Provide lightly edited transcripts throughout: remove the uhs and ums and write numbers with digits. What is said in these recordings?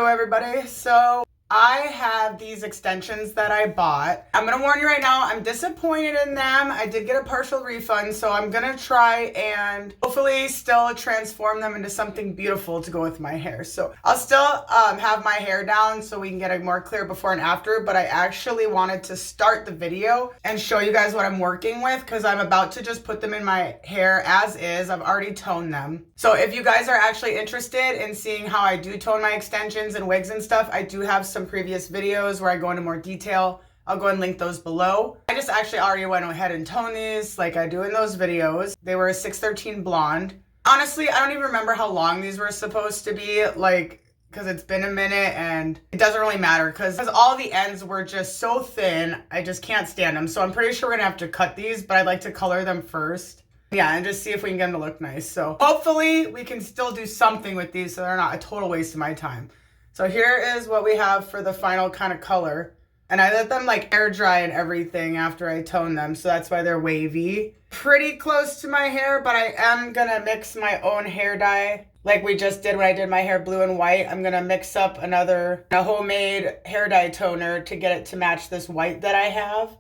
Hello everybody. So I have these extensions that I bought. I'm gonna warn you right now, I'm disappointed in them. I did get a partial refund, so I'm gonna try and hopefully still transform them into something beautiful to go with my hair. So I'll still have my hair down so we can get a more clear before and after, but I actually wanted to start the video and show you guys what I'm working with because I'm about to just put them in my hair as is. I've already toned them. So if you guys are actually interested in seeing how I do tone my extensions and wigs and stuff, I do have some previous videos where I go into more detail. I'll go and link those below. I just actually already went ahead and toned these like I do in those videos. They were a 613 blonde. Honestly, I don't even remember how long these were supposed to be, like, because it's been a minute and it doesn't really matter because all the ends were just so thin. I just can't stand them. So I'm pretty sure we're gonna have to cut these, but I'd like to color them first. Yeah, and just see if we can get them to look nice. So hopefully we can still do something with these so they're not a total waste of my time. So here is what we have for the final kind of color. And I let them like air dry and everything after I tone them. So that's why they're wavy. Pretty close to my hair, but I am gonna mix my own hair dye like we just did when I did my hair blue and white. I'm gonna mix up a homemade hair dye toner to get it to match this white that I have.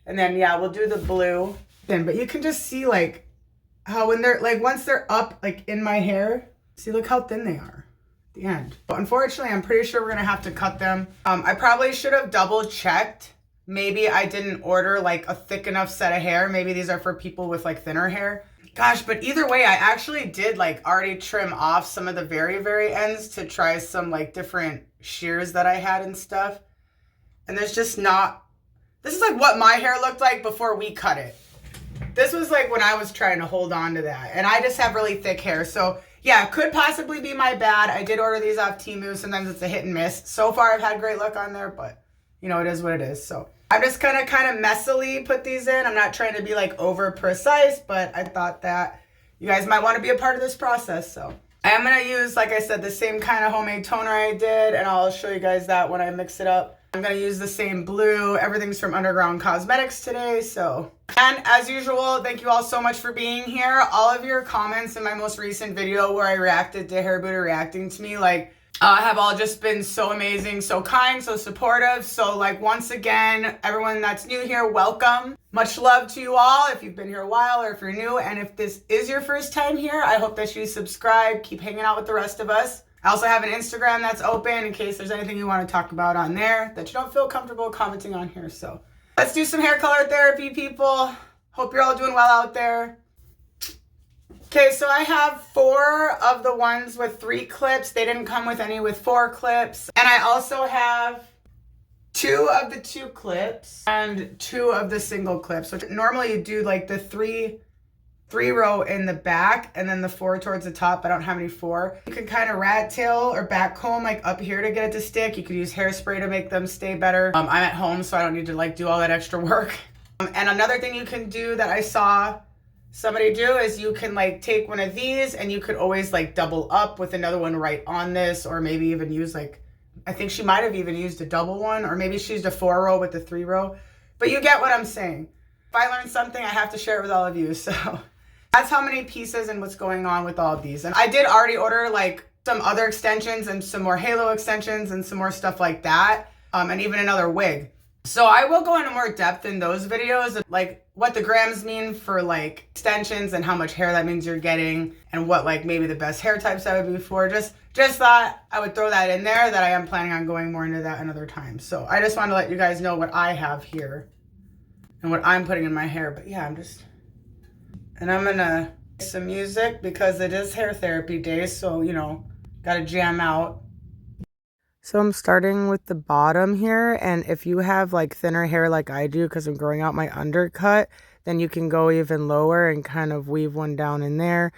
And then yeah, we'll do the blue. But you can just see like how when they're like once they're up like in my hair, see look how thin they are at the end. But unfortunately, I'm pretty sure we're gonna have to cut them. I probably should have double checked. Maybe I didn't order like a thick enough set of hair. Maybe these are for people with like thinner hair. Gosh, but either way, I actually did like already trim off some of the very ends to try some like different shears that I had and stuff. And there's just not, this is like what my hair looked like before we cut it. This was like when I was trying to hold on to that. And I just have really thick hair. So yeah, could possibly be my bad. I did order these off Temu. Sometimes it's a hit and miss. So far I've had great luck on there, but you know, it is what it is. So I'm just kind of messily put these in. I'm not trying to be like over precise, but I thought that you guys might want to be a part of this process. So I am going to use, like I said, the same kind of homemade toner I did. And I'll show you guys that when I mix it up. I'm going to use the same blue. Everything's from Underground Cosmetics today, so. And as usual, thank you all so much for being here. All of your comments in my most recent video where I reacted to Hair Buddha reacting to me, like, have all just been so amazing, so kind, so supportive. So, like, once again, everyone that's new here, welcome. Much love to you all if you've been here a while or if you're new. And if this is your first time here, I hope that you subscribe, keep hanging out with the rest of us. I also have an Instagram that's open in case there's anything you want to talk about on there that you don't feel comfortable commenting on here. So let's do some hair color therapy, people. Hope you're all doing well out there. Okay, so I have 4 of the ones with 3 clips. They didn't come with any with 4 clips. And I also have 2 of the 2 clips and 2 of the single clips. So normally you do like the 3 row in the back and then the 4 towards the top. I don't have any 4. You can kind of rat tail or back comb like up here to get it to stick. You could use hairspray to make them stay better. I'm at home, so I don't need to like do all that extra work. And another thing you can do that I saw somebody do is you can like take one of these and you could always like double up with another one right on this, or maybe even use like, I think she might have even used a double one, or maybe she used a 4 row with the 3 row. But you get what I'm saying. If I learned something, I have to share it with all of you. So that's how many pieces and what's going on with all of these. And I did already order like some other extensions and some more halo extensions and some more stuff like that. And even another wig. So I will go into more depth in those videos of like what the grams mean for like extensions and how much hair that means you're getting and what like maybe the best hair types I would be for. Just thought I would throw that in there, that I am planning on going more into that another time. So I just wanted to let you guys know what I have here and what I'm putting in my hair. But yeah, and I'm gonna play some music because it is hair therapy day, so you know, gotta jam out. So I'm starting with the bottom here, and if you have like thinner hair like I do because I'm growing out my undercut, then you can go even lower and kind of weave one down in there.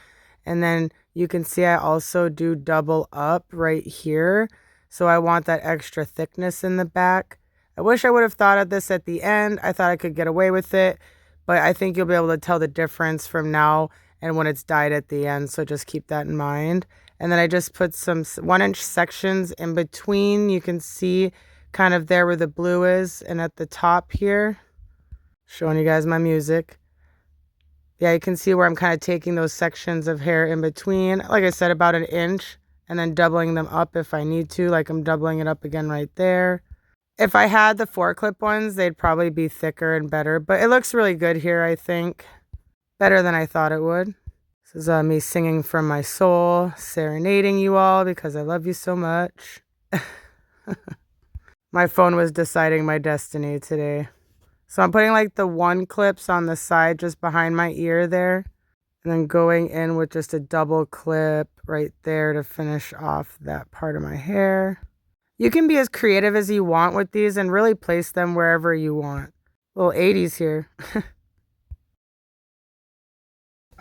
And then you can see I also do double up right here, so I want that extra thickness in the back. I wish I would have thought of this at the end. I thought I could get away with it. But I think you'll be able to tell the difference from now and when it's dyed at the end. So just keep that in mind. And then I just put some 1-inch sections in between. You can see kind of there where the blue is. And at the top here, showing you guys my music. Yeah, you can see where I'm kind of taking those sections of hair in between. Like I said, about 1 inch and then doubling them up if I need to, like I'm doubling it up again right there. If I had the 4-clip ones, they'd probably be thicker and better, but it looks really good here, I think. Better than I thought it would. This is me singing from my soul, serenading you all because I love you so much. My phone was deciding my destiny today. So I'm putting like the 1 clips on the side just behind my ear there. And then going in with just a double clip right there to finish off that part of my hair. You can be as creative as you want with these and really place them wherever you want. Little 80s here.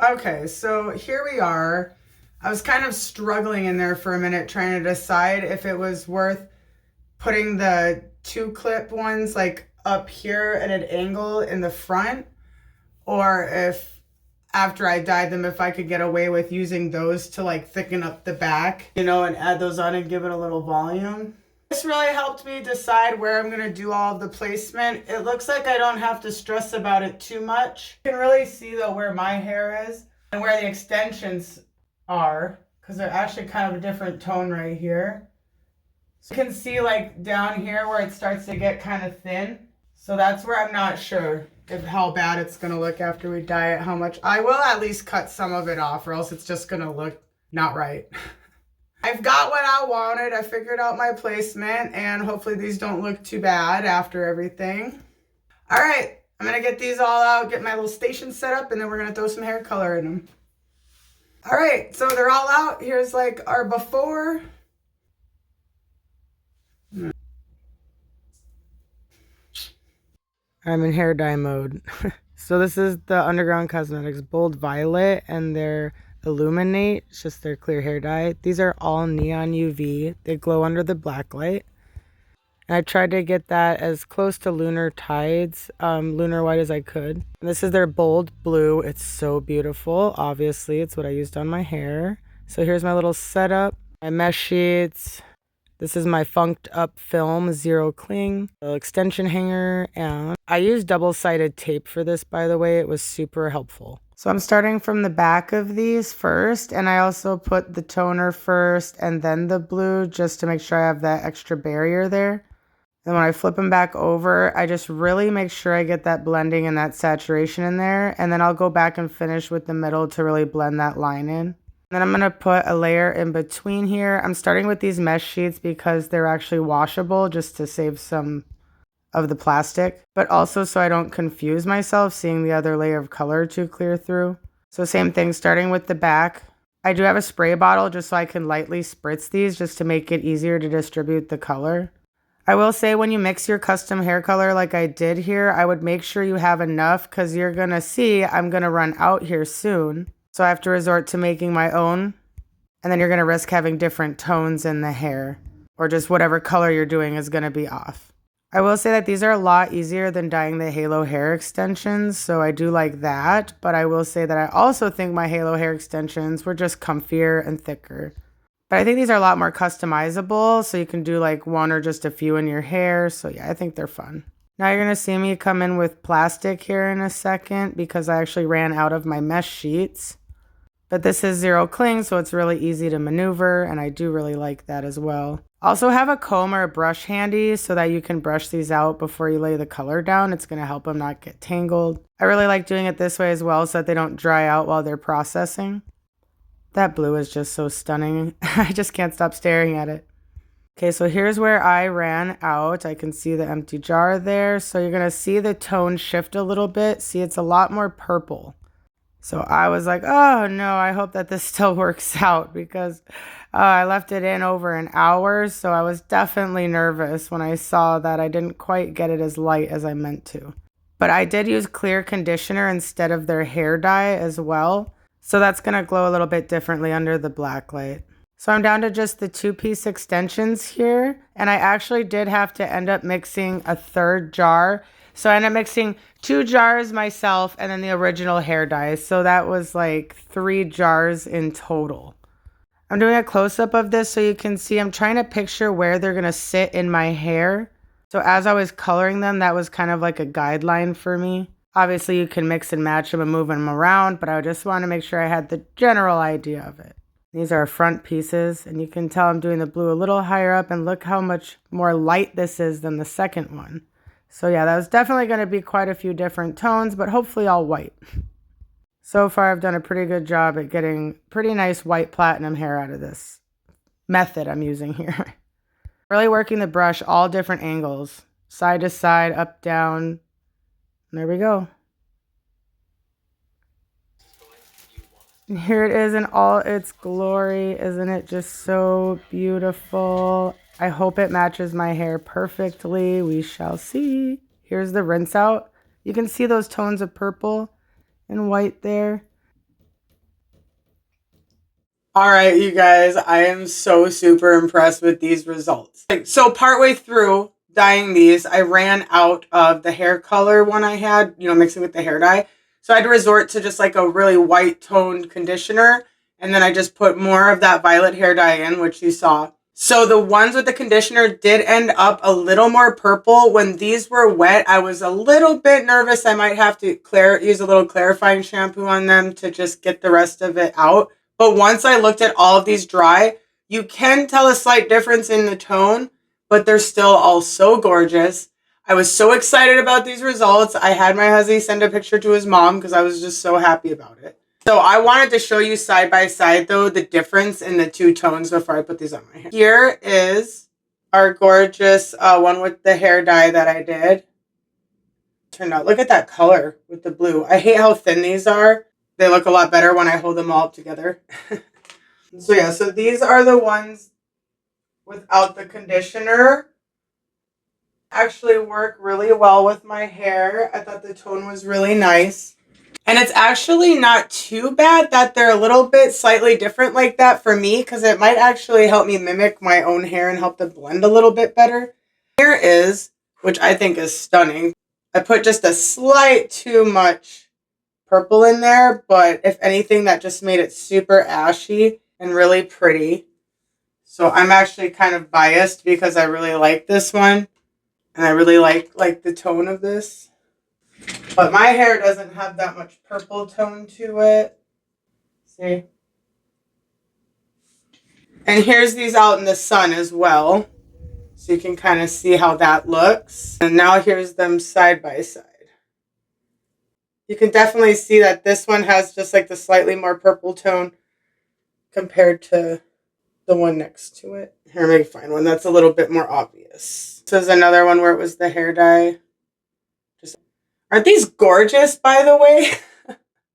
Okay, so here we are. I was kind of struggling in there for a minute trying to decide if it was worth putting the 2-clip ones like up here at an angle in the front, or if after I dyed them, if I could get away with using those to like thicken up the back, you know, and add those on and give it a little volume. This really helped me decide where I'm gonna do all of the placement. It looks like I don't have to stress about it too much. You can really see though where my hair is and where the extensions are, because they're actually kind of a different tone right here. So you can see like down here where it starts to get kind of thin. So that's where I'm not sure if how bad it's gonna look after we dye it, how much. I will at least cut some of it off or else it's just gonna look not right. I've got what I wanted. I figured out my placement and hopefully these don't look too bad after everything. All right, I'm gonna get these all out, get my little station set up, and then we're gonna throw some hair color in them. All right, so they're all out. Here's like our before. I'm in hair dye mode. So this is the Underground Cosmetics Bold Violet and their Illuminate. It's just their clear hair dye. These are all neon UV. They glow under the black light. And I tried to get that as close to lunar tides, lunar white as I could. And this is their Bold Blue. It's so beautiful. Obviously, it's what I used on my hair. So here's my little setup, my mesh sheets. This is my funked up film, Zero Cling, the extension hanger, and I used double-sided tape for this, by the way. It was super helpful. So I'm starting from the back of these first, and I also put the toner first and then the blue just to make sure I have that extra barrier there. And when I flip them back over, I just really make sure I get that blending and that saturation in there, and then I'll go back and finish with the middle to really blend that line in. Then I'm going to put a layer in between here. I'm starting with these mesh sheets because they're actually washable just to save some of the plastic, but also so I don't confuse myself seeing the other layer of color to clear through. So same thing, starting with the back. I do have a spray bottle just so I can lightly spritz these just to make it easier to distribute the color. I will say when you mix your custom hair color like I did here, I would make sure you have enough because you're going to see I'm going to run out here soon. So I have to resort to making my own, and then you're going to risk having different tones in the hair, or just whatever color you're doing is going to be off. I will say that these are a lot easier than dyeing the halo hair extensions, so I do like that, but I will say that I also think my halo hair extensions were just comfier and thicker. But I think these are a lot more customizable, so you can do like one or just a few in your hair, so yeah, I think they're fun. Now you're going to see me come in with plastic here in a second because I actually ran out of my mesh sheets. But this is Zero Cling, so it's really easy to maneuver, and I do really like that as well. Also have a comb or a brush handy so that you can brush these out before you lay the color down. It's going to help them not get tangled. I really like doing it this way as well so that they don't dry out while they're processing. That blue is just so stunning. I just can't stop staring at it. Okay, so here's where I ran out. I can see the empty jar there. So you're going to see the tone shift a little bit. See, it's a lot more purple. So I was like, oh no, I hope that this still works out because I left it in over an hour. So I was definitely nervous when I saw that I didn't quite get it as light as I meant to. But I did use clear conditioner instead of their hair dye as well. So that's going to glow a little bit differently under the black light. So I'm down to just the 2-piece extensions here. And I actually did have to end up mixing a third jar. So I ended up mixing 2 jars myself and then the original hair dye. So that was like 3 jars in total. I'm doing a close-up of this so you can see I'm trying to picture where they're going to sit in my hair. So as I was coloring them, that was kind of like a guideline for me. Obviously, you can mix and match them and move them around, but I just want to make sure I had the general idea of it. These are front pieces, and you can tell I'm doing the blue a little higher up, and look how much more light this is than the second one. So yeah, that was definitely going to be quite a few different tones, but hopefully all white. So far, I've done a pretty good job at getting pretty nice white platinum hair out of this method I'm using here. Really working the brush all different angles, side to side, up, down. And there we go. And here it is in all its glory. Isn't it just so beautiful? I hope it matches my hair perfectly. We shall see. Here's the rinse out. You can see those tones of purple and white there. All right, you guys, I am so super impressed with these results. So partway through dyeing these, I ran out of the hair color one I had, mixing with the hair dye. So I had to resort to just like a really white toned conditioner. And then I just put more of that violet hair dye in, which you saw. So the ones with the conditioner did end up a little more purple. When these were wet, I was a little bit nervous. I might have to use a little clarifying shampoo on them to just get the rest of it out. But once I looked at all of these dry, you can tell a slight difference in the tone, but they're still all so gorgeous. I was so excited about these results. I had my husband send a picture to his mom because I was just so happy about it. So I wanted to show you side by side, though, the difference in the two tones before I put these on my hair. Here is our gorgeous one with the hair dye that I did. Turned out, look at that color with the blue. I hate how thin these are. They look a lot better when I hold them all up together. So yeah, so these are the ones without the conditioner. Actually work really well with my hair. I thought the tone was really nice. And it's actually not too bad that they're a little bit slightly different like that for me, because it might actually help me mimic my own hair and help them blend a little bit better. Here is, which I think is stunning. I put just a slight too much purple in there, but if anything, that just made it super ashy and really pretty. So I'm actually kind of biased because I really like this one, and I really like the tone of this. But my hair doesn't have that much purple tone to it. See? And here's these out in the sun as well. So you can kind of see how that looks. And now here's them side by side. You can definitely see that this one has just like the slightly more purple tone compared to the one next to it. Here, let me find one that's a little bit more obvious. This is another one where it was the hair dye. Aren't these gorgeous, by the way?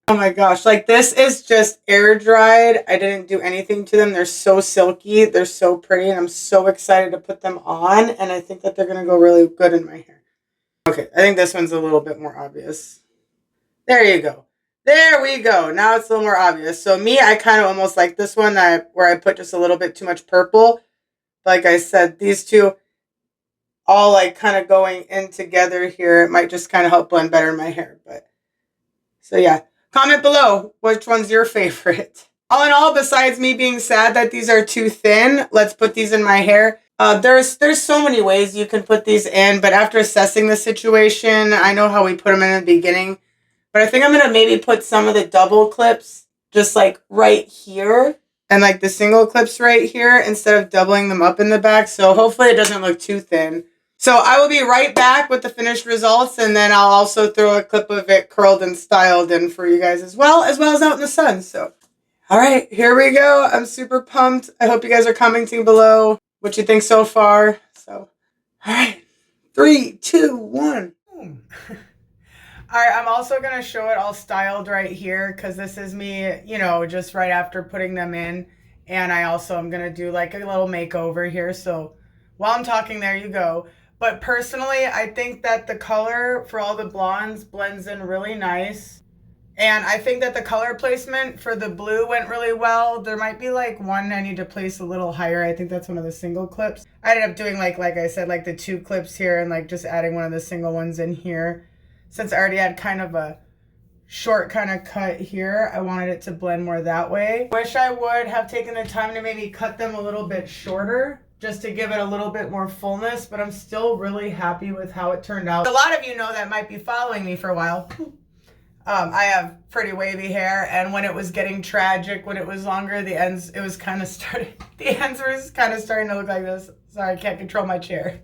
Oh my gosh, like this is just air dried. I didn't do anything to them. They're so silky. They're so pretty, and I'm so excited to put them on, and I think that they're going to go really good in my hair. Okay, I think this one's a little bit more obvious. There you go. There we go. Now it's a little more obvious. So me, I kind of almost like this one where I put just a little bit too much purple. Like I said, these two all like kind of going in together here. It might just kind of help blend better in my hair. But so yeah, comment below which one's your favorite. All in all, besides me being sad that these are too thin, let's put these in my hair. There's so many ways you can put these in, but after assessing the situation, I know how we put them in the beginning. But I think I'm going to maybe put some of the double clips just like right here and like the single clips right here instead of doubling them up in the back. So hopefully it doesn't look too thin. So I will be right back with the finished results, and then I'll also throw a clip of it curled and styled in for you guys as well as out in the sun. So, all right, here we go. I'm super pumped. I hope you guys are commenting below what you think so far. So, all right, 3, 2, 1. Boom. All right, I'm also going to show it all styled right here because this is me, just right after putting them in. And I also am going to do like a little makeover here. So while I'm talking, there you go. But personally, I think that the color for all the blondes blends in really nice. And I think that the color placement for the blue went really well. There might be like one I need to place a little higher. I think that's one of the single clips. I ended up doing like I said, like the 2 clips here and like just adding one of the single ones in here. Since I already had kind of a short kind of cut here, I wanted it to blend more that way. Wish I would have taken the time to maybe cut them a little bit shorter just to give it a little bit more fullness, but I'm still really happy with how it turned out. A lot of you know that might be following me for a while. I have pretty wavy hair, and when it was getting tragic, when it was longer, the ends, it was kind of starting, the ends were kind of starting to look like this. Sorry, I can't control my chair.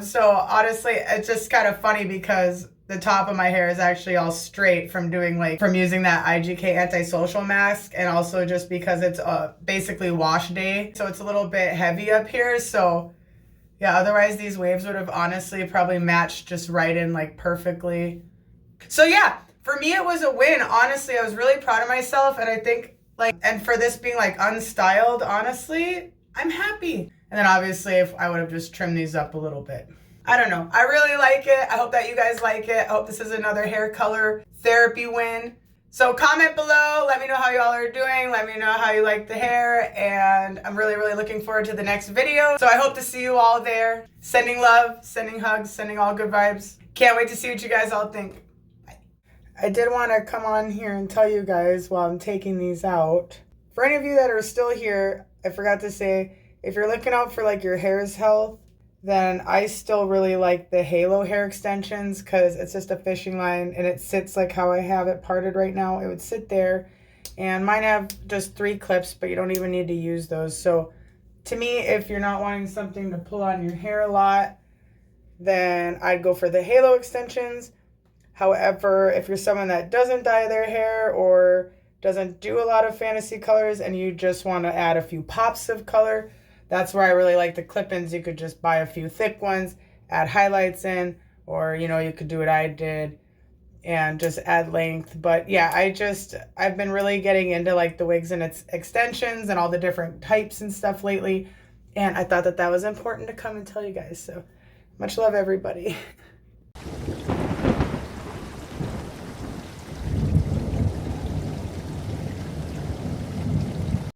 So honestly, it's just kind of funny because the top of my hair is actually all straight from from using that IGK antisocial mask, and also just because it's basically wash day. So it's a little bit heavy up here. So yeah, otherwise these waves would have honestly probably matched just right in like perfectly. So yeah, for me it was a win. Honestly, I was really proud of myself, and I think and for this being like unstyled, honestly, I'm happy. And then obviously if I would have just trimmed these up a little bit. I don't know. I really like it. I hope that you guys like it. I hope this is another hair color therapy win. So comment below. Let me know how y'all are doing. Let me know how you like the hair. And I'm really, really looking forward to the next video. So I hope to see you all there. Sending love, sending hugs, sending all good vibes. Can't wait to see what you guys all think. I did want to come on here and tell you guys while I'm taking these out. For any of you that are still here, I forgot to say, if you're looking out for like your hair's health, then I still really like the halo hair extensions because it's just a fishing line and it sits like how I have it parted right now. It would sit there, and mine have just 3 clips, but you don't even need to use those. So to me, if you're not wanting something to pull on your hair a lot, then I'd go for the halo extensions. However, if you're someone that doesn't dye their hair or doesn't do a lot of fantasy colors and you just want to add a few pops of color, that's where I really like the clip-ins. You could just buy a few thick ones, add highlights in, or, you know, you could do what I did and just add length. But yeah, I've been really getting into like the wigs and its extensions and all the different types and stuff lately. And I thought that that was important to come and tell you guys. So much love, everybody.